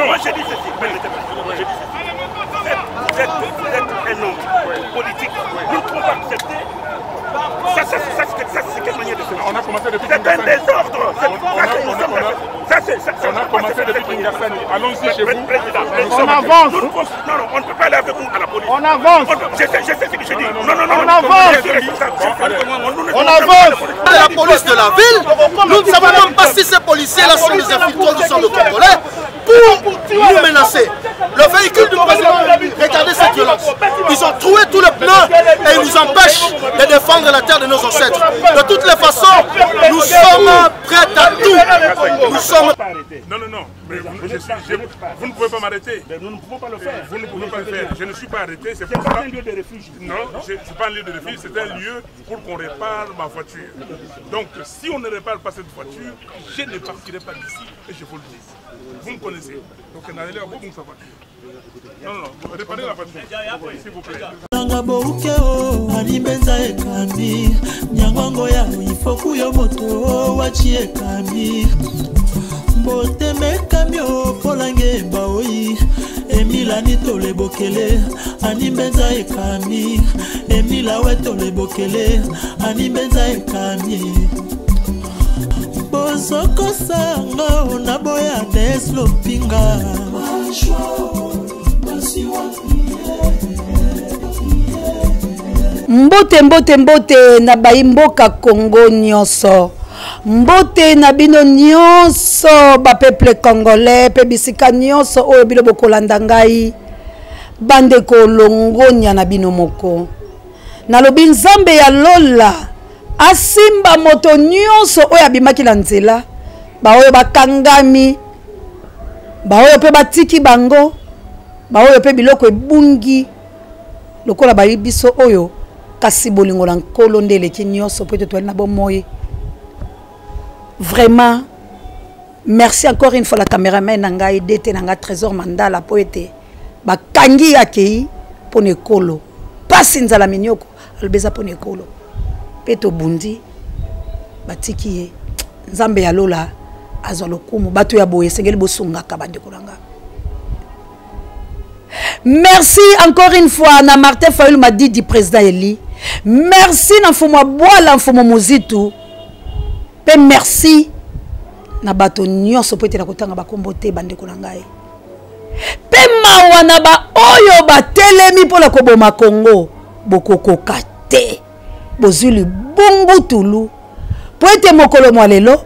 Non, moi j'ai dit ceci. Vous êtes un homme politique. Nous ne pouvons pas accepter. Ça, c'est quelle manière de faire? On a commencé depuis c'est un désordre. On a commencé depuis Kingasani. Allons-y chez vous. On avance. Non, on ne peut pas aller avec vous à la police. On avance. Je sais ce que je dis. Non. On avance. On avance. La police de la ville, nous ne savons même pas si ces policiers-là sont des infiltrants du sang de Congolais pour nous menacer. Le véhicule du président, regardez cette violence. Ils ont troué tous les pneus et ils nous empêchent de défendre la terre de nos ancêtres. De toutes les façons, nous sommes prêts à tout. Nous sommes... Non. Mais vous ne pouvez pas m'arrêter. Nous ne pouvons pas le faire. Vous ne pouvez pas le faire. Je ne suis pas arrêté. C'est pas un lieu de refuge. Non, ce n'est pas un lieu de refuge. C'est un lieu pour qu'on répare ma voiture. Donc, si on ne répare pas cette voiture, je ne partirai pas d'ici et je vous le dis. Vous me connaissez. Donc, on allait à vous sa voiture. Non, réparez la voiture. S'il vous plaît. Boteme kamio polange baoi Emila nito le bokele Animbenza ekami Emila weto le bokele Animbenza ekami Bozoko sanga Onaboya deslo pinga Mbote na baimboka Kongo nyonso mbote na bino nyonso ba peuple congolais pe bisika nyonso oyo bilo bokolanda ngai bande ko longonya na bino moko na lobi nzambe ya lola asimba moto nyonso oyo abimaki na nzela ba oyo bakangami ba oyo pe batiki bango ba oyo pe biloko ebungi lokola ba biso oyo kasi bolingo na nkolo ndele ki nyonso po to na bomoye. Vraiment, merci encore une fois la caméraman nanga edete nanga Trésor Mandala poete ba kangi akei pone kolo pasi nzala minyoko albeza pone kolo peto bundi batiki ye nzambe ya lola azwa lokumu bato ya boye sengeli bosunga ka bande kolanga. Merci encore une fois na Martin Fayulu m'a dit du président Eli. Merci na fumwa boala mfumo muzitu. Pe merci na bato nyonso po etela kotanga bakombote bande ko nangai. Pe mawa na ba oyo batelemi po la koboma Congo bokoko kate bozuli bungu tulu po ete mokolo mwalelo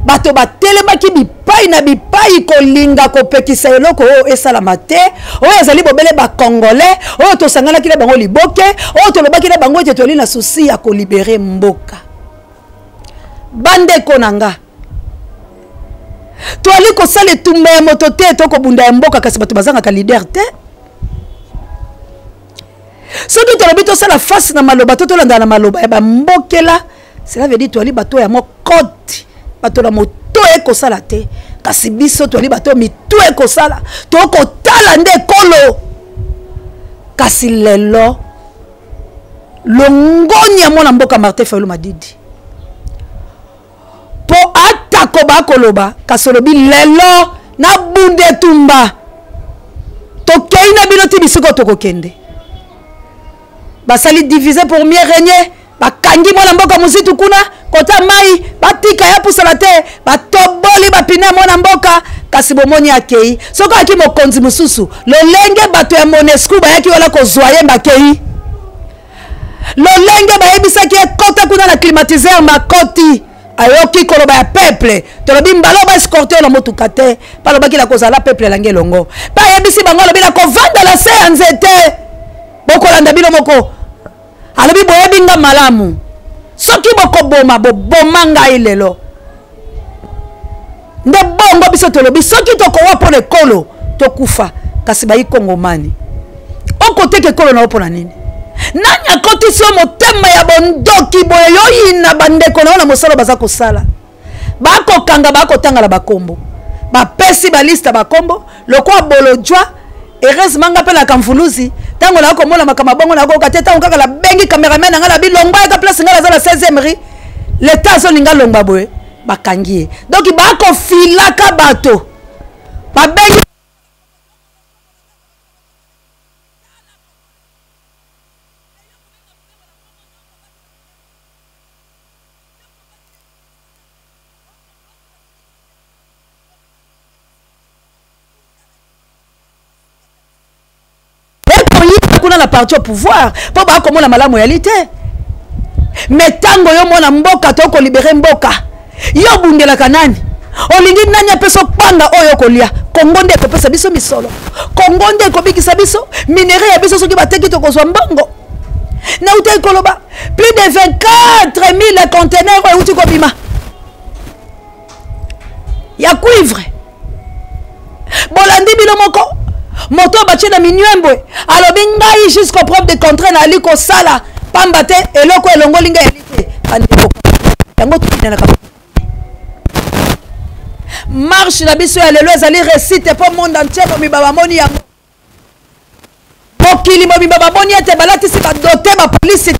bato batelema ki bipai na bipai kolinga kopekisa eloko oyo esalama te oyo ezali bobele ba Congolais oyo tosangana kile bango liboke oyo tolobaki na bango ete toli na souci ya ko libérer mboka. Bande konanga to ali ko sale tumba ya moto te to ko bunda ya mboka kasi bato bazanga ka leader te soki to lobi to sala face na maloba to landa na maloba ya ba mbokela cela veut dire to ali bato ya mo code bato la moto e ko sala te kasi biso to ali bato mi to e ko sala to ko tala nde kolo kasi lelo longonya mona mboka Martin Fayulu Madidi po atako bakoloba kasolobi lelo na bunde tumba to keina bino tibisiko to kokende basali diviser pour mieux régner bakangi mwana mboka muzitu kuna kota mai batika ya pusala te batoboli bapina mwana mboka kasi bomoni akei soko aki mokonzi mususu lolenge bato ya Monesco bayaki wala kozwaye mbakei lolenge bayebisaki ekota kuna na climatiseur makoti ayoki koloba ya peuple tolobi mbaloba escorter la motuka te palobaki la kozala peuple lange longo pa yebisi bango lobi la kovanda la se ya nzete bokolanda bino moko alobi boyebi nga malamu soki bokoboma boboma ngai lelo nde bongo biso tolobi soki tokowa mpo na ekolo tokufa kasi bayi kongomani okoteka ekolo na opona nini nani akotisi yo motema ya bondoki boye yoyina bandeko na yo na mosala baza kosala bakokanga bakotangala bakombo bapesi balista bakombo lokwa bolojwa heureusement nga mpe na kamfuluzi ntango na komona makama bongo na koka te ntango kaka la bengi cameraman nga na bilongba eka place nga naza na 16e rue leta azolinga longba boye bakangi ye donc bakofilaka bato babengi kuna la parti au pouvoir po ba komona malamu réalité mais tango yo mona mboka to ko libérer mboka yo bundela kanani olingi nani apeso panga oyo kolia Kongo nde ko pesa biso misolo Kongo nde ko bikisa biso minéraux ya biso soki bateki to ko zwa mbongo na utai koloba plus de 24 000 conteneurs oyo uti ko bima ya cuivre bolandi bino moko moto batie na minuembwe alobi ngai jusqu'au preuve de contraire na ali kosala pamba te eloko elongoli ngai yali te yango tukinanaka marche na biso ya lelo ezali récite mpo monde entier momiba bamoni yango mokili momiba bamoni ete balatisi badote bapolisi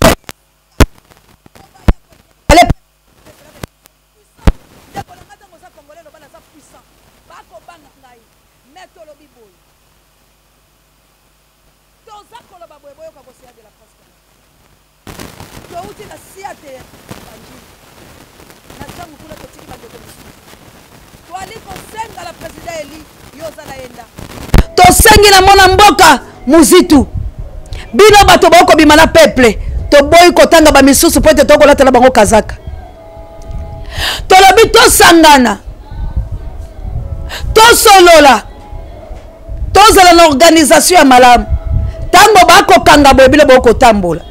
tosengi na mona mboka muzitu bino bato bako bima na peuple to boy kotanga ba misusu pote to kolatela bango kazaka tolobi to sangana to solola to zala na organisation ya malamu tango bako kanga boye bino boko tambola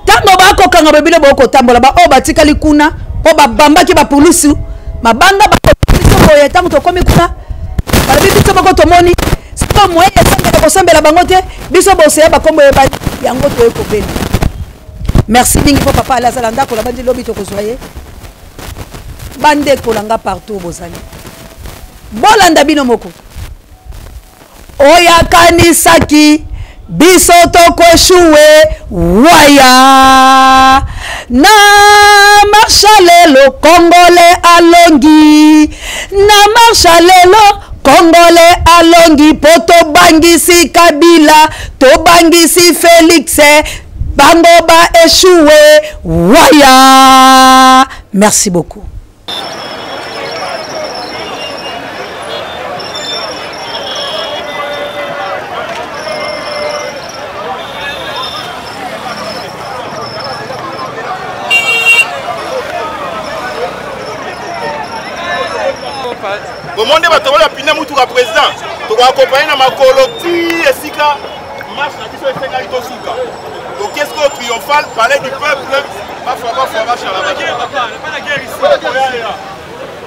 tango bako kanga boye bino boko tambola ba o batikali kuna po ba bambaki ba polisi mabanga ba polisi boye tango to komi kuna ba biso bako to moni siko moye sambela ko sambela bango te biso boseya ba kombo yeba yango to eko beni merci mingi po papa ala zalanda ko la bandi lobi to ko zoye bande ko langa partout bozali bolanda bino moko oya kanisaki biso to ko échoué waya na marchalelo congolais alongi na marchalelo Congolais alongi poto bangisi Kabila to bangisi Félix bango ba échoué waya merci beaucoup. Au monde va te voir pina mutu ka président to ko accompagner na makolo ti esika marche na biso efenga ito suka donc qu'est-ce que triomphal parler du peuple pas fois marche à la pas la guerre ici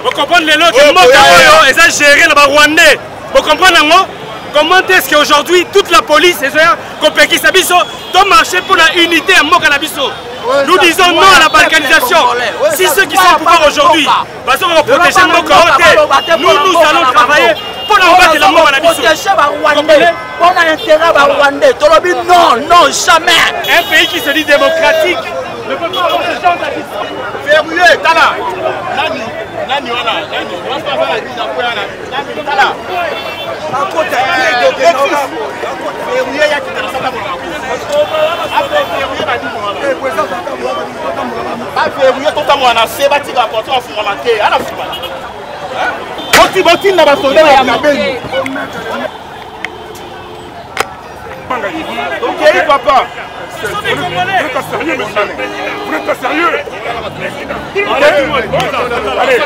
vous comprenez les lots que moka et ça gérer le Rwandais vous comprenez ngo comment est-ce qu'aujourd'hui toute la police et ça compéki sabiso doit marcher pour la unité à moka na biso. Nous disons non à la balkanisation. Si ceux qui sont au pouvoir aujourd'hui vont protéger nos côtés, nous allons travailler pour combattre la mort à la mission. On a intérêt à Rwandais. Non, non, jamais. Un pays qui se dit démocratique ne peut pas avoir ce genre d'attitude. Verrouillé, Tala. Nani, voilà. Nani, on va faire la mise en point là. Nani, Tala. Verrouillé, il y a qui dans sa verrouillé totalement na se batika porto afunga mate ala fuba boti boti na basoldat ya mabeni OK papa Vous n'êtes pas sérieux, monsieur. Vous n'êtes pas sérieux. Allez,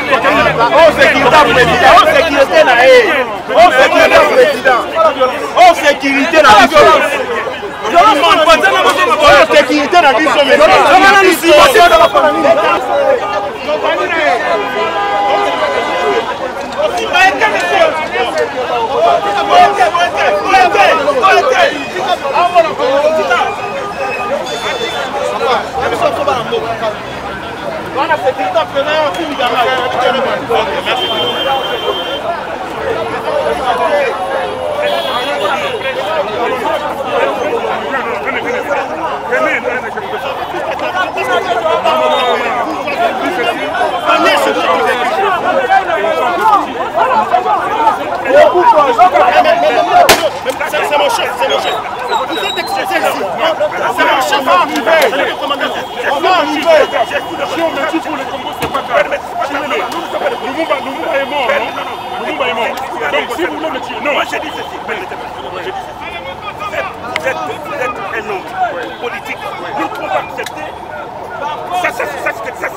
on sécurité président, on sécurité na on sécurité président, on sécurité na on sécurité na biso c'est mon chef, c'est mon chef. Vous êtes exposé ici. C'est mon chef, on va arriver. On va arriver. Si on me dit pour les Congo, c'est pas grave. Lumumba est mort, non? Lumumba est mort. Donc si vous voulez me tuer, non. Moi j'ai dit ceci. Vous êtes politique. Nous ne pouvons pas accepter. Ça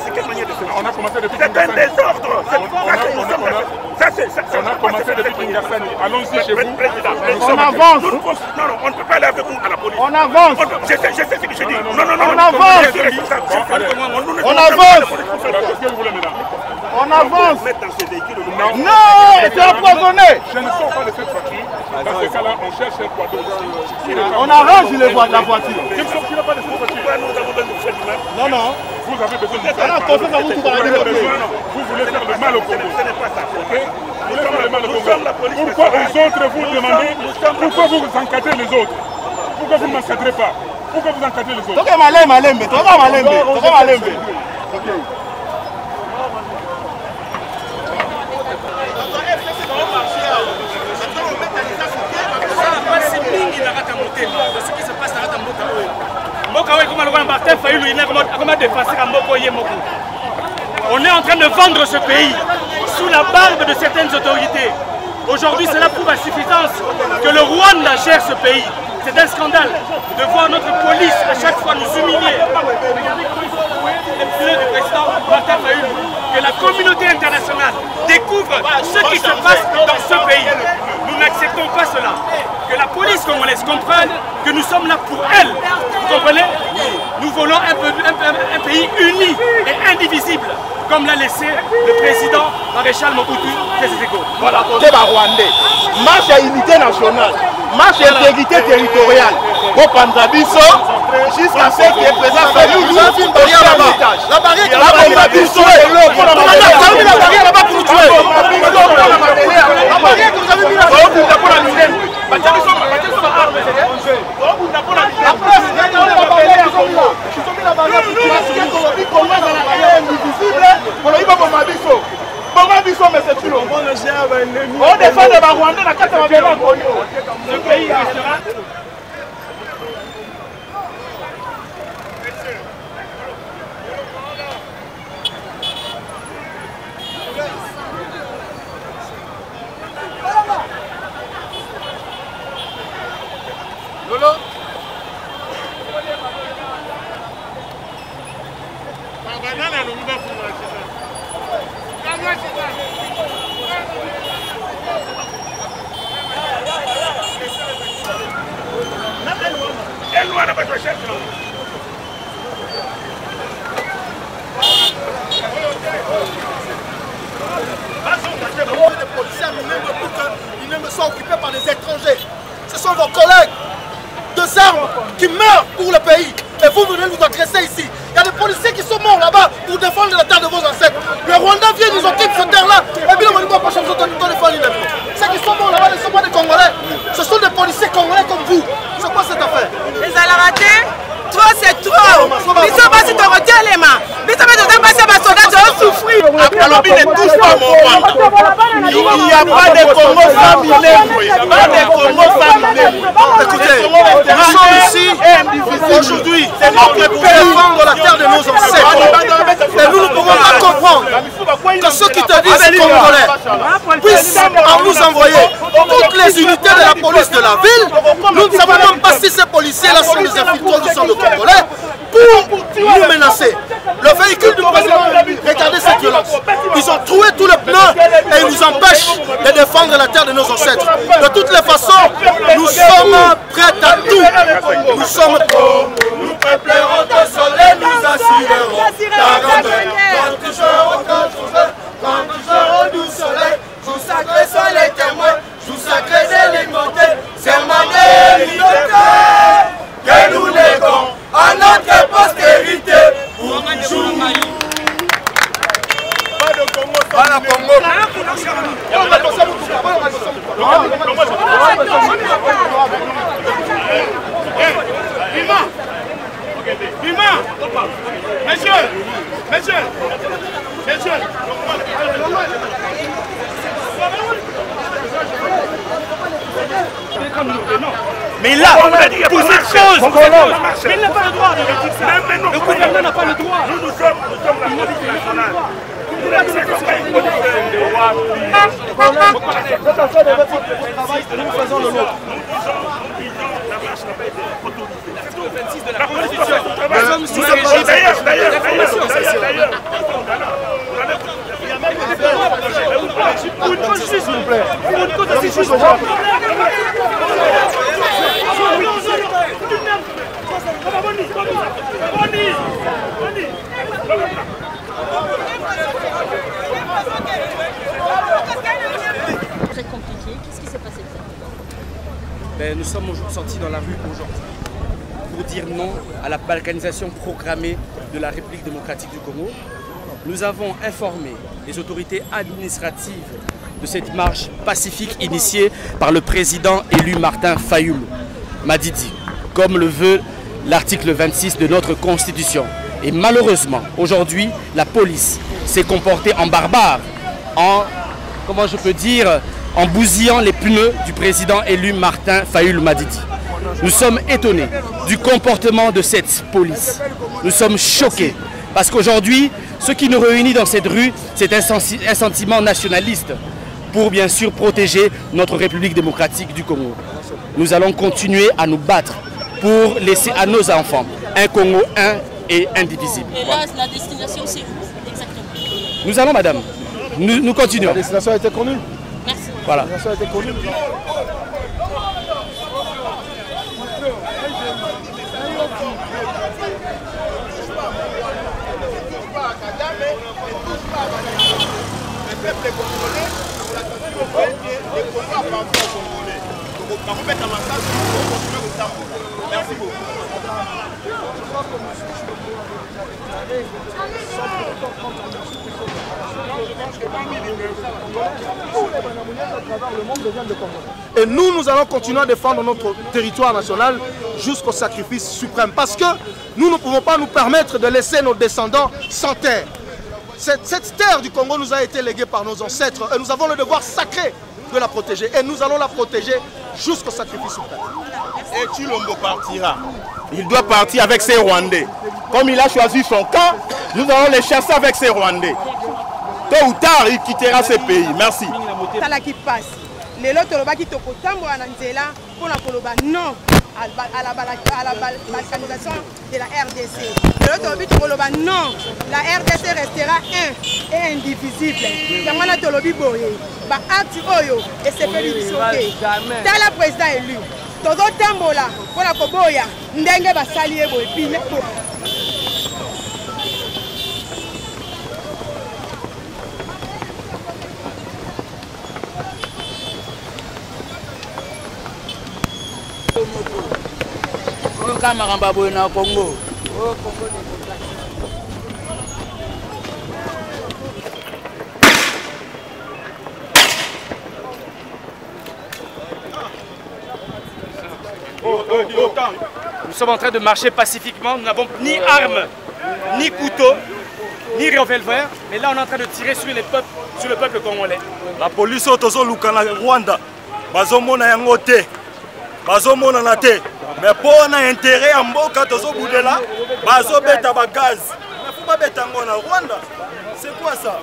c'est quelle manière de faire? On a commencé depuis c'est un désordre. On a commencé depuis Kingassani. Allons-y chez vous. On avance. Non, on ne peut pas aller avec vous à la police. On avance. Je sais ce que je dis. Non. On avance. On avance. Qu'est-ce que vous voulez maintenant? On avance. Mettre dans ces véhicules. Non, c'est empoisonné. Je ne sors pas de cette voiture. Dans ce cas-là, on cherche un poids d'eau. On arrange les voies de la voiture. Je ne sortirai pas de cette voiture. Nous avons besoin de faire du mal. Non. Vous avez besoin de faire du mal. Vous voulez faire le mal au Congo. Ce n'est pas ça. Vous voulez faire le mal au Congo. Pourquoi les autres vous demandez? Pourquoi vous encadrez les autres? Pourquoi vous ne m'encadrez pas? Pourquoi vous encadrez les autres? Toka malembe. Ce qui se passe dans on est en train de vendre ce pays sous la barbe de certaines autorités. Aujourd'hui, cela prouve à suffisance que le Rwanda gère ce pays. C'est un scandale de voir notre police à chaque fois nous humilier. Le du président Martin Fayulu, que la communauté internationale découvre ce qui se passe dans ce pays. Nous n'acceptons pas cela. Que la police congolaise comprenne que nous sommes là pour elle. Vous comprenez? Nous voulons un pays uni et indivisible, comme l'a laissé le président Maréchal Mobutu Sese Seko. Voilà, débat rwandais. Marche à unité nationale, marche à intégrité territoriale. Au Pandabiso, jusqu'à ce que le président Fayulu nous a fait une barrière là-bas. La barrière est là-bas pour nous tuer. On a mis la barrière là-bas pour nous tuer. La barrière que vous avez mis là-bas pour nous tuer. La presse, ils ont mis la barrière pour nous tuer. On défend les Rwandais dans 4 ce pays restera. Lolo. Les policiers ils ne sont occupés par des étrangers. Ce sont vos collègues. Deux armes qui meurent pour le pays. Et vous venez nous agresser ici. Il y a des policiers qui sont morts là-bas pour défendre la terre de vos ancêtres. Le Rwanda vient, nous occupe cette terre-là. Et puis le Maniba pas changer de défendre. Ceux qui sont morts là-bas ne sont pas des Congolais. Ce sont des policiers congolais comme vous. C'est quoi cette affaire? Les alaratés, trop c'est trop. Ils sont pas si tu retiens les mains. Ils sont pas si tu soldats ont souffrir. Alors, il ne touche pas mon Rwanda. Il n'y a pas de Congo sans Minembwe. Il n'y a pas de Congo sans Minembwe. Écoutez, nous sommes ici aujourd'hui pour défendre la terre de nos ancêtres. Et nous ne pouvons pas comprendre que ceux qui te disent Congolais puissent nous envoyer toutes les unités de la police de la ville. Nous ne savons même pas si ces policiers-là sont des infiltrés du sang de Congolais pour nous menacer. Le véhicule du président, regardez cette violence. Ils ont troué tous les pneus et ils nous empêchent de défendre la terre de nos ancêtres. De toutes les façons, nous sommes prêts à tout. Nous sommes nous peuplerons de soleil, nous assurerons ta grandeur. Quand toujours du soleil, jour sacré soleil témoin, jour sacré délimité, serment de liberté que nous léguons à notre postérité pour toujours. Voilà Congo. Bima, messieurs. Mais là, pour cette chose, mais il n'a pas le droit de dire ça. Le gouvernement n'a pas le droit. Nous sommes la police nationale. Nous faisons le nôtre. Très compliqué. Qu'est-ce qui s'est passé exactement? Nous sommes sortis dans la rue aujourd'hui pour dire non à la balkanisation programmée de la République démocratique du Congo. Nous avons informé les autorités administratives de cette marche pacifique initiée par le président élu Martin Fayoulou Madidi, comme le veut l'article 26 de notre Constitution. Et malheureusement, aujourd'hui, la police s'est comportée en barbare, en, comment je peux dire, en bousillant les pneus du président élu Martin Fayoulou Madidi. Nous sommes étonnés du comportement de cette police. Nous sommes choqués parce qu'aujourd'hui, ce qui nous réunit dans cette rue, c'est un sentiment nationaliste pour bien sûr protéger notre République démocratique du Congo. Nous allons continuer à nous battre pour laisser à nos enfants un Congo un et indivisible. Et là, la destination, c'est où exactement? Nous allons, madame. Nous continuons. La destination a été connue. Merci. Voilà. La destination a été connue. Merci beaucoup. Et nous allons continuer à défendre notre territoire national jusqu'au sacrifice suprême. Parce que nous ne pouvons pas nous permettre de laisser nos descendants sans terre. Cette terre du Congo nous a été léguée par nos ancêtres et nous avons le devoir sacré de la protéger. Et nous allons la protéger jusqu'au sacrifice suprême. Et Chilombo partira. Il doit partir avec ses Rwandais. Comme il a choisi son camp, nous allons les chasser avec ces Rwandais. Tôt ou tard, il quittera ce pays. Merci. Tala qui passe. Lelo toloba qui toko tambola na nzela pour koloba non à la balkanisation de la RDC. Lelo tolobi toloba non, la RDC restera un et indivisible. Yamana tolobi boye. Ba acte oyo et c'est fait du sauter. Tala président élu. Todo tambola pour la koboya ndenge basali ebo epine ko. Kama kamba boy na Congo. Nous sommes en train de marcher pacifiquement, nous n'avons ni armes, ni couteaux, ni revolver, mais là on est en train de tirer sur le peuple congolais. La police autosoluka na Rwanda, bazomona yango te, bazomona na te, mais pour na intérêt ya mboka tozobudela, bazobeta ba gaz. Mais faut pas beta ngo na Rwanda. C'est quoi ça?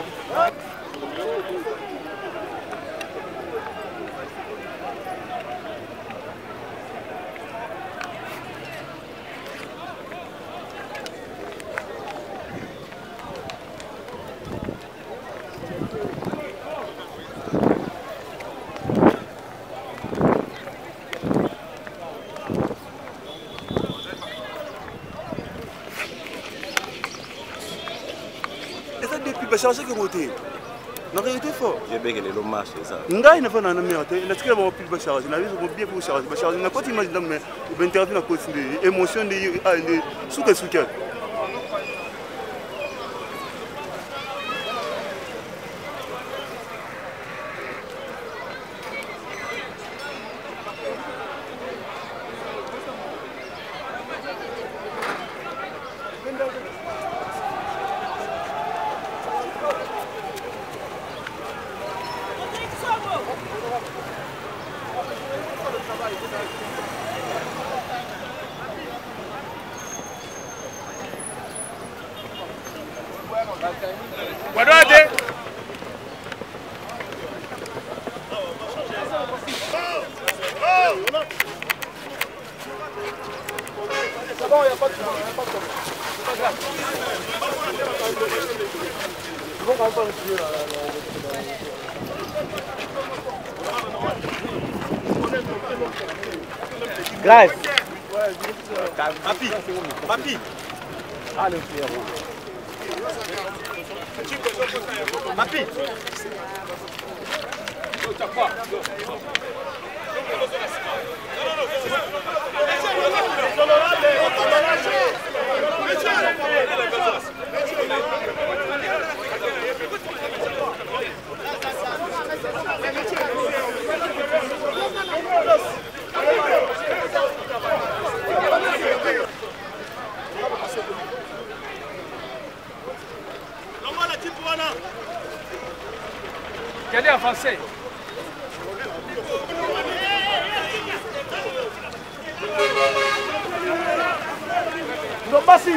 Changer que côté. Non, il était fort. J'ai bien que le marché ça. Ngai na fana na merde. Na tikela ba pile ba charge. Na biso ko bien pour charge. Ba charge na côté image dans mais ben interview na côté de émotion de souke. Wadouade. C'est bon, il n'y a pas de problème. Grâce. Papi, papi. Ah, le frère. Papi. Quel est en français? Non, pas si.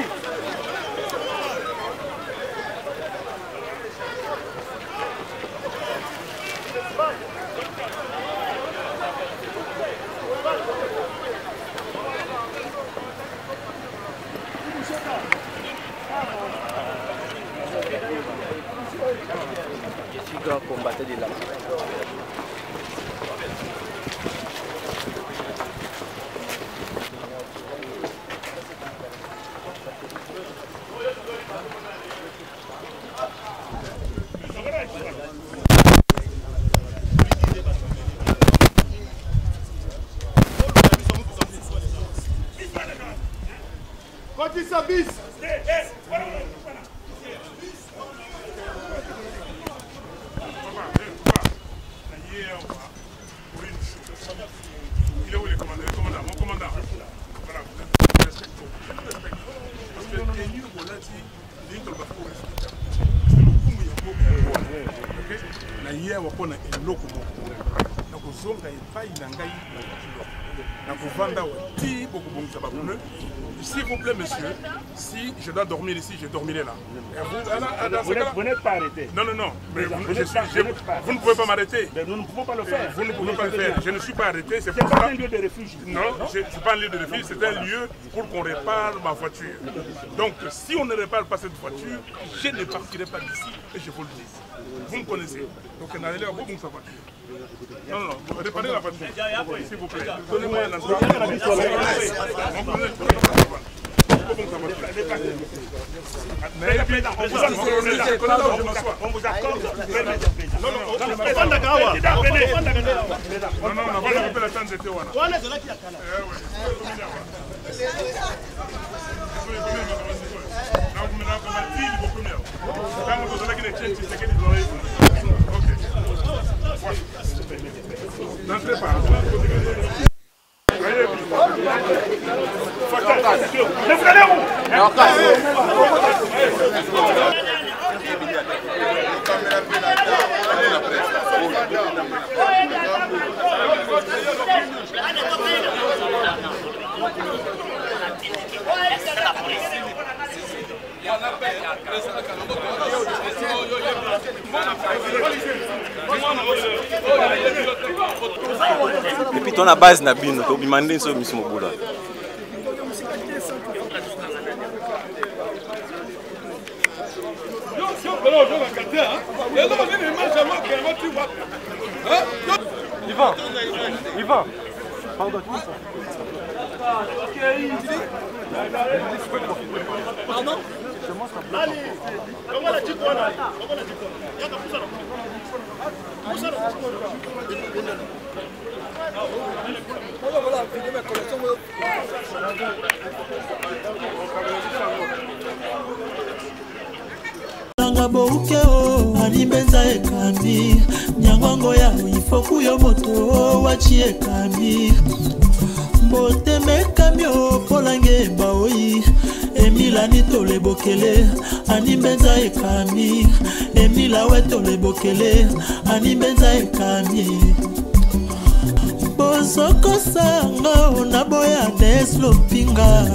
Combattre de la Quand il s'abisse. Il est où le commandant? Le commandant, mon commandant. Voilà, parce que Kenyu Bolati, il est na hier wapona eloko moko na kozonga epai na ngai na kovanda ti bokobongisa babune. S'il vous plaît, monsieur, si je dois dormir ici, je dormirai là. Vous n'êtes pas arrêté. Non, non, non. Mais vous ne pouvez pas m'arrêter. Nous ne pouvons pas le faire. Vous ne pouvez pas le faire. Je ne suis pas arrêté. C'est pas un lieu de refuge. Non, ce n'est pas un lieu de refuge. C'est un lieu pour qu'on répare ma voiture. Donc, si on ne répare pas cette voiture, je ne partirai pas d'ici et je vous le dis. Vous me connaissez. Donc, on allait à vous sa voiture. Non, non, réparez la voiture. S'il vous plaît. Donnez-moi un instant. On vous accorde. Non, non, on va couper la tente de Théouana. N'entrez pas. Et puis ton à base n'a bien, tu m'as demandé ce monsieur Moboula. Yvan, Yvan, pardon. Pardon? Allez, comment la petite voilà? nanga bouke o animbenza ekambi nyangongo ya ifoku yo moto wachi ekambi mboteme ekami o polange baoyi emilani tolebokele animbenza ekambi emila we tolebokele animbenza ekambi bozokosanga na boya deslopinga